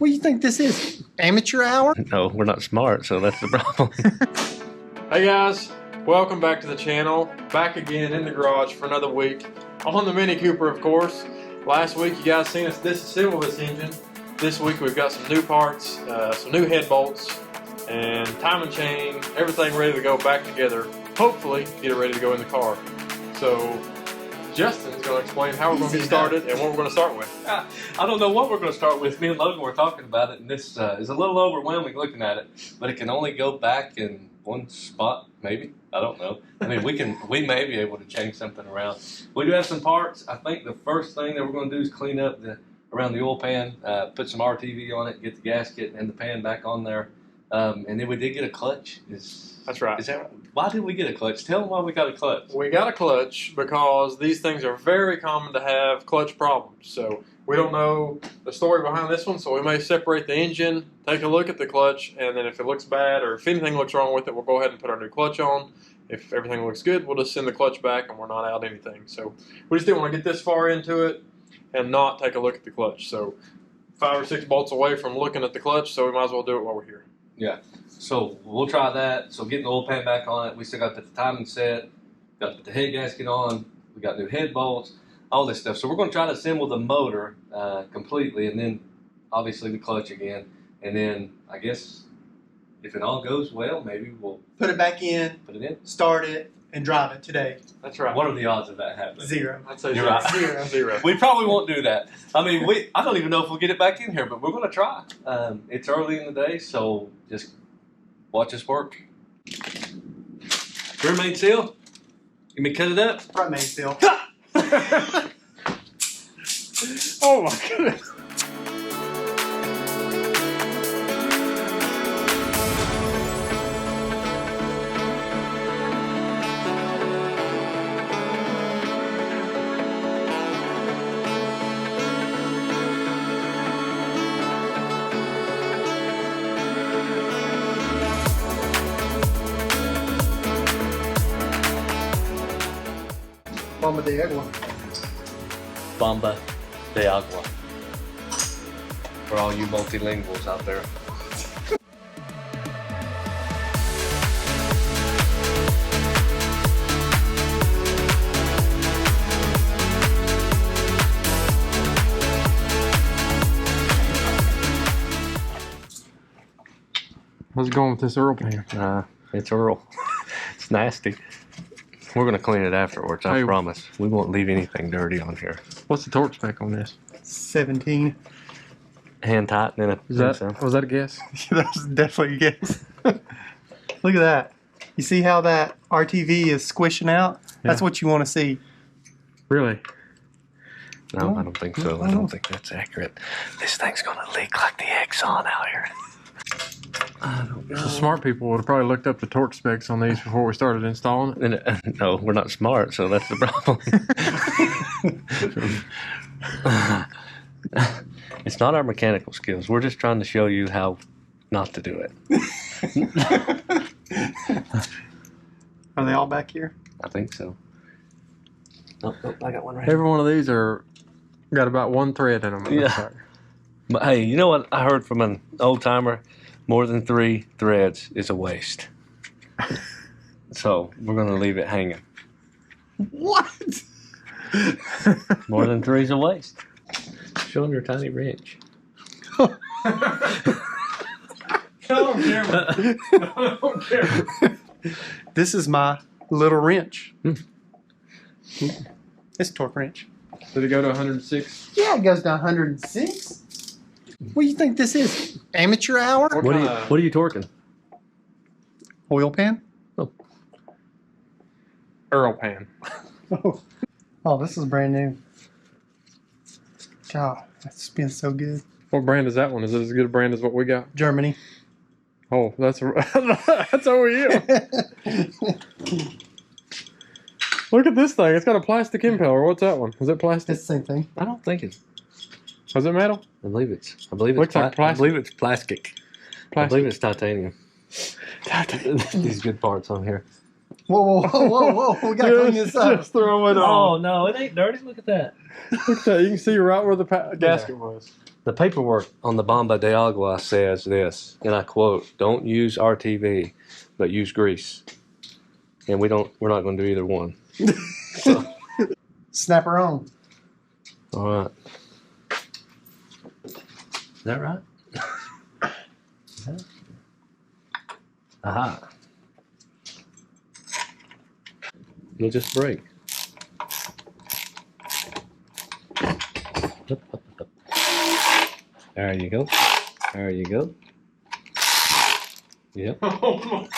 What do you think this is? Amateur hour? No, we're not smart, so that's the problem. Hey guys, welcome back to the channel. Back again in the garage for another week on the Mini Cooper, of course. Last week you guys seen us disassemble this engine. This week we've got some new parts, some new head bolts, and timing chain, everything ready to go back together. Hopefully get it ready to go in the car. So Justin's going to explain how we're going to get started and what we're going to start with. I don't know what we're going to start with. Me and Logan were talking about it, and this is a little overwhelming looking at it, but it can only go back in one spot, maybe. I don't know. I mean, we may be able to change something around. We do have some parts. I think the first thing that we're going to do is clean up around the oil pan, put some RTV on it, get the gasket and the pan back on there, and then we did get a clutch. That's right. Why did we get a clutch? Tell them why we got a clutch. We got a clutch because these things are very common to have clutch problems. So we don't know the story behind this one, so we may separate the engine, take a look at the clutch, and then if it looks bad or if anything looks wrong with it, we'll go ahead and put our new clutch on. If everything looks good, we'll just send the clutch back and we're not out anything. So we just didn't want to get this far into it and not take a look at the clutch. So 5 or 6 bolts away from looking at the clutch, so we might as well do it while we're here. Yeah. So we'll try that. So getting the oil pan back on it, we still got to put the timing set, got to put the head gasket on, we got new head bolts, all this stuff. So we're going to try to assemble the motor completely, and then obviously the clutch again. And then I guess if it all goes well, maybe we'll Put it back in, start it, and drive it today. That's right. What are the odds of that happening? 0. I'd say You're 0. right. 0. We probably won't do that. I mean, I don't even know if we'll get it back in here, but we're going to try. It's early in the day, so just watch us work. Rear main seal. You may cut it up. Front main seal. Oh my goodness. Bomba de agua. Bomba de agua. For all you multilinguals out there. How's it going with this Earl pan? It's Earl. It's nasty. We're going to clean it afterwards, I promise. We won't leave anything dirty on here. What's the torque spec on this? 17. Hand tightening it. Was that a guess? That was definitely a guess. Look at that. You see how that RTV is squishing out? That's what you want to see. Really? No, I don't think so. I don't think that's accurate. This thing's going to leak like the Exxon out here. I don't know. The smart people would have probably looked up the torque specs on these before we started installing it. No, we're not smart, so that's the problem. It's not our mechanical skills. We're just trying to show you how not to do it. Are they all back here? I think so. Oh, I got one right here. Every one of these got about 1 thread in them. Yeah. But hey, you know what I heard from an old timer? More than 3 threads is a waste. So we're going to leave it hanging. What? More than 3 is a waste. Show them your tiny wrench. No, on camera. No, on camera. This is my little wrench. It's a torque wrench. Did it go to 106? Yeah, it goes to 106. What do you think this is? Amateur hour? What are you torquing? Oil pan? Earl pan. Oh, this is brand new. God, that spins so good. What brand is that one? Is it as good a brand as what we got? Germany. Oh, that's OEM. Look at this thing. It's got a plastic impeller. What's that one? Is it plastic? It's the same thing. I don't think it's. Was it metal? I believe it's Looks like plastic. I believe it's plastic. I believe it's titanium. These good parts on here. Whoa. We gotta clean this up. Just throw it on. Oh, no, it ain't dirty. Look at that. Look at that. You can see right where the gasket was. The paperwork on the Bomba de Agua says this, and I quote, "Don't use RTV, but use grease." And we're not going to do either one. So, Snap her on. all right. Is that right? Aha. You'll just break. There you go. There you go. Yep. Oh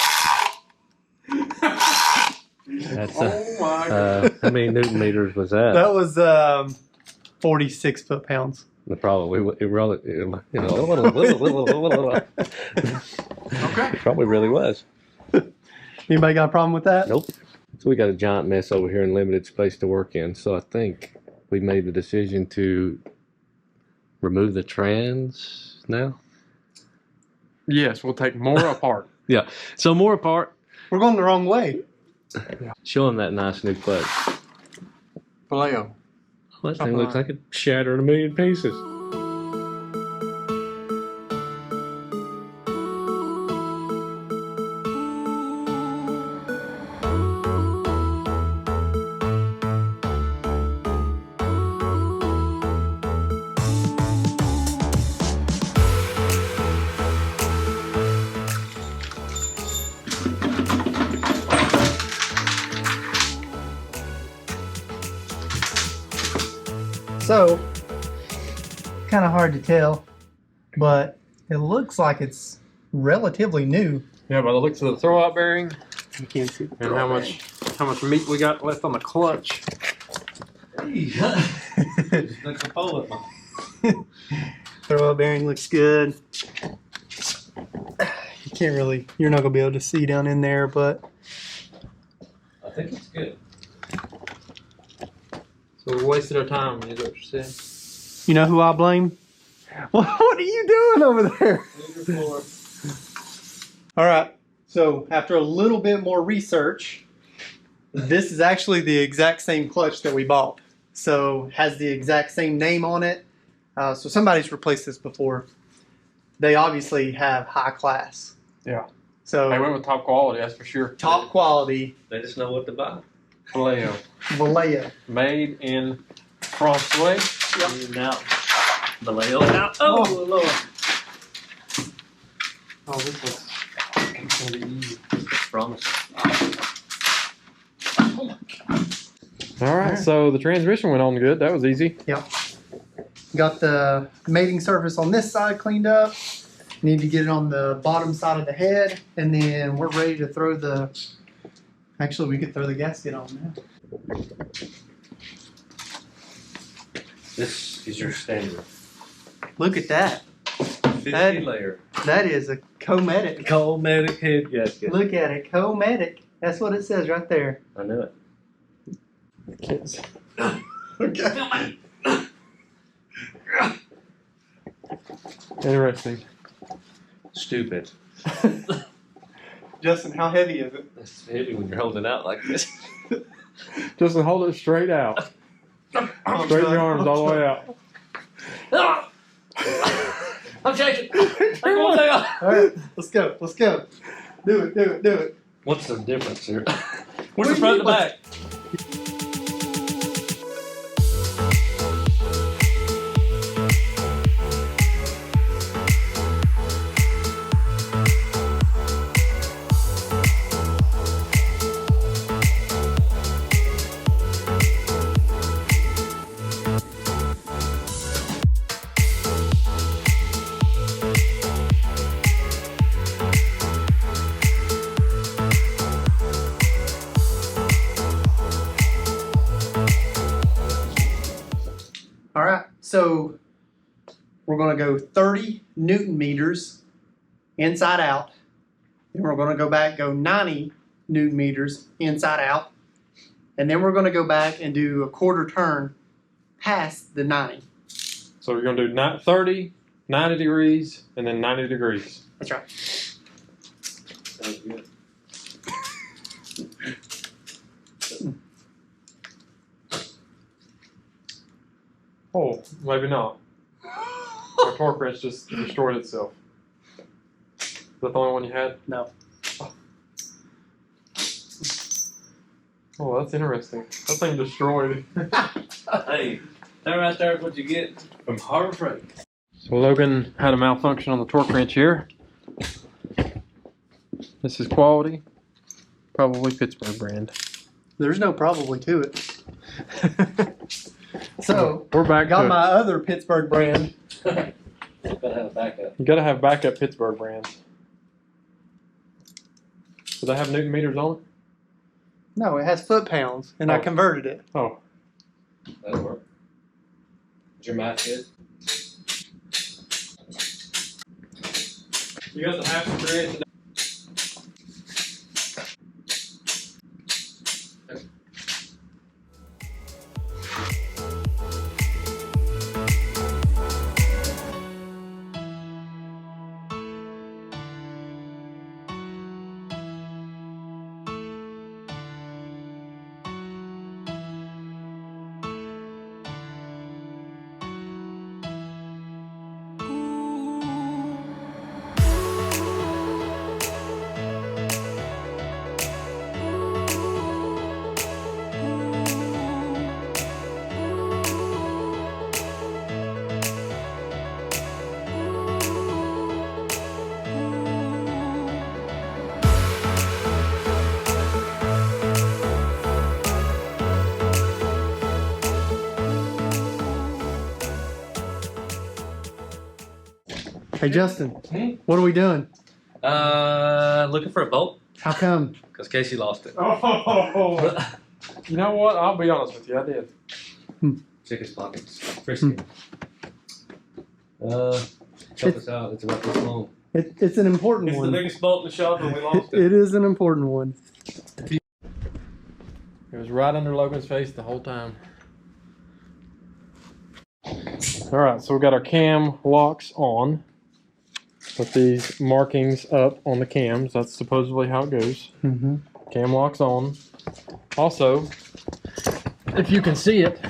That's my God. how many Newton meters was that? That was 46 foot-pounds. Probably it really, Okay. probably really was. Anybody got a problem with that? Nope. So we got a giant mess over here and limited space to work in. So I think we made the decision to remove the trans now. Yes, we'll take more apart. Yeah. So more apart. We're going the wrong way. Show him that nice new clutch. Vallejo. Oh, that thing looks like it shattered in a million pieces. So, kind of hard to tell, but it looks like it's relatively new. Yeah, by the looks of the throwout bearing You can't see the and how much meat we got left on the clutch. Throw bearing looks good. You can't really, you're not gonna be able to see down in there, but I think it's good. So we wasted our time, is what you're saying. you know who I blame? What are you doing over there? All right, so after a little bit more research, this is actually the exact same clutch that we bought. So has the exact same name on it. So somebody's replaced this before. They obviously have high class. Yeah. So They went with top quality, that's for sure. top quality They just know what to buy. Vallejo. Vallejo. Made in France way. Now, Vallejo. Now, oh, Lord. Oh, this looks gonna be easy. Promise. All right, so the transmission went on good. That was easy. Yep. Got the mating surface on this side cleaned up. Need to get it on the bottom side of the head, and then we're ready to throw the. Actually, we could throw the gasket on now. This is your standard. Look at that. 50 That- layer. That is a Cometic. Cometic head gasket. Look at it, Cometic. That's what it says right there. I knew it. Kids. Okay. Interesting. Stupid. Justin, how heavy is it? It's heavy when you're holding it out like this. Just hold it straight out. Straighten your arms all the way out. I'm shaking. I'm going down. All right, let's go. Let's go. Do it. Do it. Do it. What's the difference here? What Where's the do front you and the back? All right, so we're going to go 30 Newton meters inside out. Then we're going to go back, go 90 Newton meters inside out. And then we're going to go back and do a quarter turn past the 90. So we're going to do 30, 90 degrees, and then 90 degrees. That's right. Sounds good. Oh, maybe not. our torque wrench just destroyed itself. Is that the only one you had? No. Oh, that's interesting. That thing destroyed. Hey, that right there is what you get from Harbor Freight. So Logan had a malfunction on the torque wrench here. This is quality. Probably Pittsburgh brand. There's no probably to it. So we're back got to my other Pittsburgh brand. Gotta have a backup. You gotta have backup Pittsburgh brands. Do they have Newton meters on it? No, it has foot pounds, and I Oh. converted it. Oh, That'll work. Is your math good? you got the half and 3 inch. Hey, Justin, Hmm? what are we doing? Looking for a bolt How come? because Casey lost it. Oh, you know what? I'll be honest with you. I did. Check his pockets. Frisky. Check this out. It's about this long. It's an important It's the one. biggest bolt in the shop, and we lost it. It is an important one. It was right under Logan's face the whole time. All right, so we got our cam locks on. Put these markings up on the cams. That's supposedly how it goes. Mm-hmm. Cam locks on. Also, if you can see it,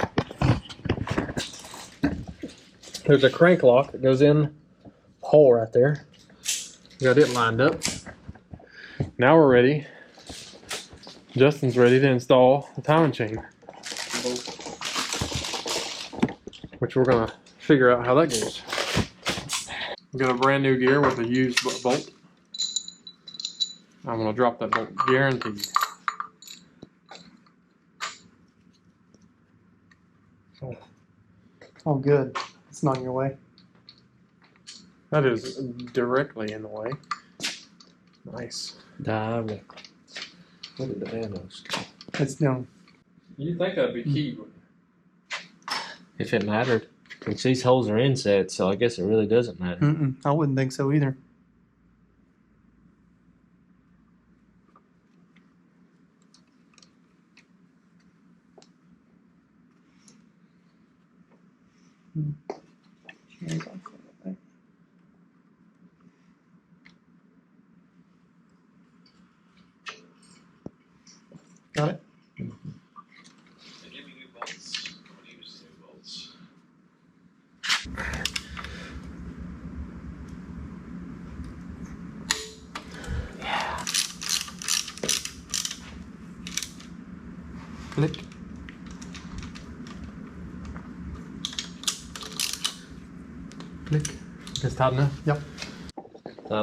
there's a crank lock that goes in the hole right there. Got it lined up. Now we're ready. Justin's ready to install the timing chain, which we're gonna figure out how that goes. We got a brand new gear with a used bolt. I'm gonna drop that bolt, guaranteed. Oh, good. It's not in your way. That is directly in the way. Nice. Directly. What did the nanos? It's down. You'd think that'd be key. If it mattered. Since these holes are inset, so I guess it really doesn't matter. Mm-mm, I wouldn't think so either. Got it? They give me new bolts. I'm going to use the new bolts. Click. Click. It's tight enough? Yep.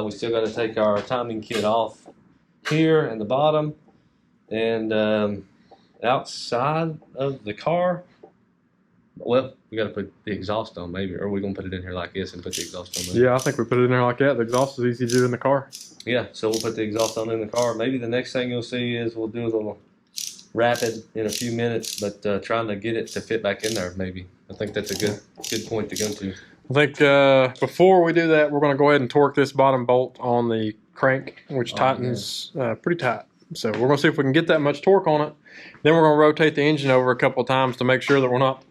We still got to take our timing kit off here and the bottom, and outside of the car. Well, we got to put the exhaust on, maybe, or we're gonna put it in here like this and put the exhaust on. Maybe. Yeah, I think we put it in there like that. The exhaust is easy to do in the car. Yeah, so we'll put the exhaust on in the car. Maybe the next thing you'll see is we'll do a little rapid in a few minutes, but trying to get it to fit back in there. Maybe I think that's a good point to go to. I think before we do that, we're going to go ahead and torque this bottom bolt on the crank, which tightens pretty tight. So we're going to see if we can get that much torque on it. Then we're going to rotate the engine over a couple of times to make sure that we're not,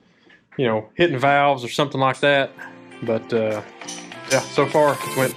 you know, hitting valves or something like that. But yeah, so far it went.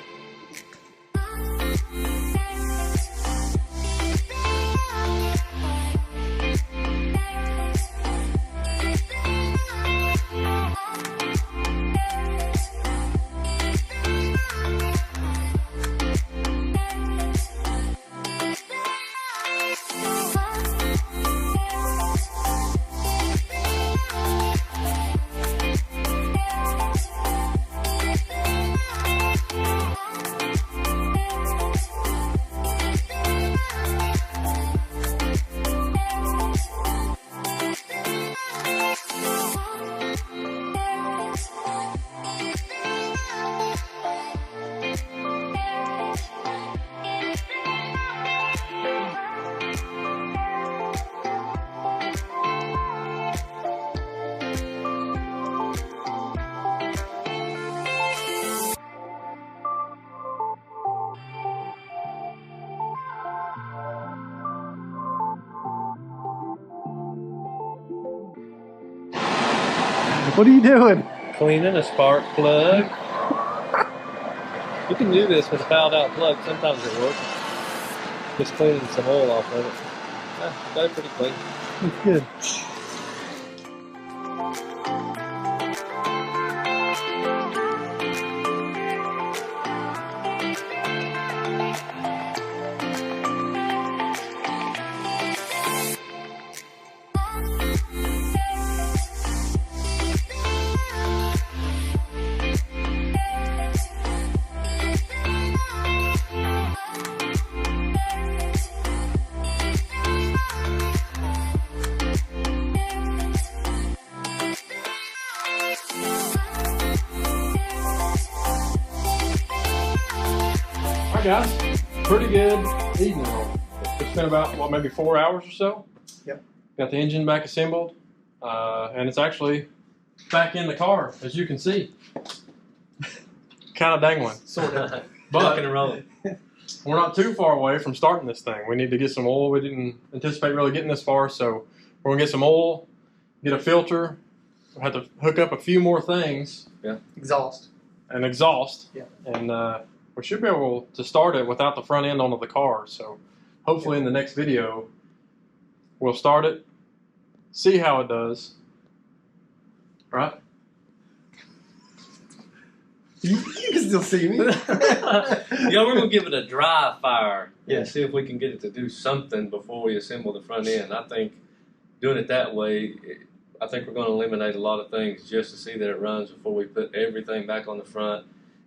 What are you doing? Cleaning a spark plug. You can do this with a fouled out plug. Sometimes it works. Just cleaning some oil off of it. Got it pretty clean. That's good. Guys, pretty good evening. It's been about, what, maybe 4 hours or so? Yep. Got the engine back assembled, and it's actually back in the car, as you can see. Kind of dangling, sort of. But and rolling. we're not too far away from starting this thing. We need to get some oil. We didn't anticipate really getting this far, so we're going to get some oil, get a filter. We'll have to hook up a few more things. Yeah. Exhaust. And exhaust. Yeah. And we should be able to start it without the front end onto the car. So hopefully in the next video, we'll start it, see how it does. Right? You can still see me. Yeah, we're gonna give it a dry fire Yeah. and see if we can get it to do something before we assemble the front end. I think doing it that way, I think we're gonna eliminate a lot of things just to see that it runs before we put everything back on the front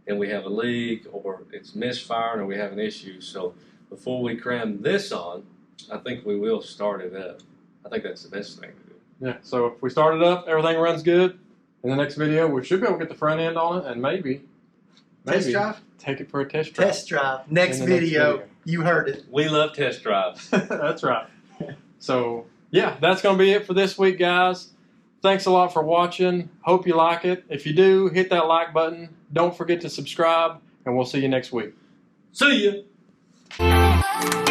and we have a leak or it's misfiring or we have an issue. So before we cram this on, I think we will start it up. I think that's the best thing to do. Yeah. So if we start it up, everything runs good. In the next video, we should be able to get the front end on it and maybe Test drive? take it for a test drive. Test drive. Next In the next video. video. You heard it. We love test drives. That's right. So, yeah, that's going to be it for this week, guys. Thanks a lot for watching. Hope you like it. If you do, hit that like button. Don't forget to subscribe, and we'll see you next week. See ya!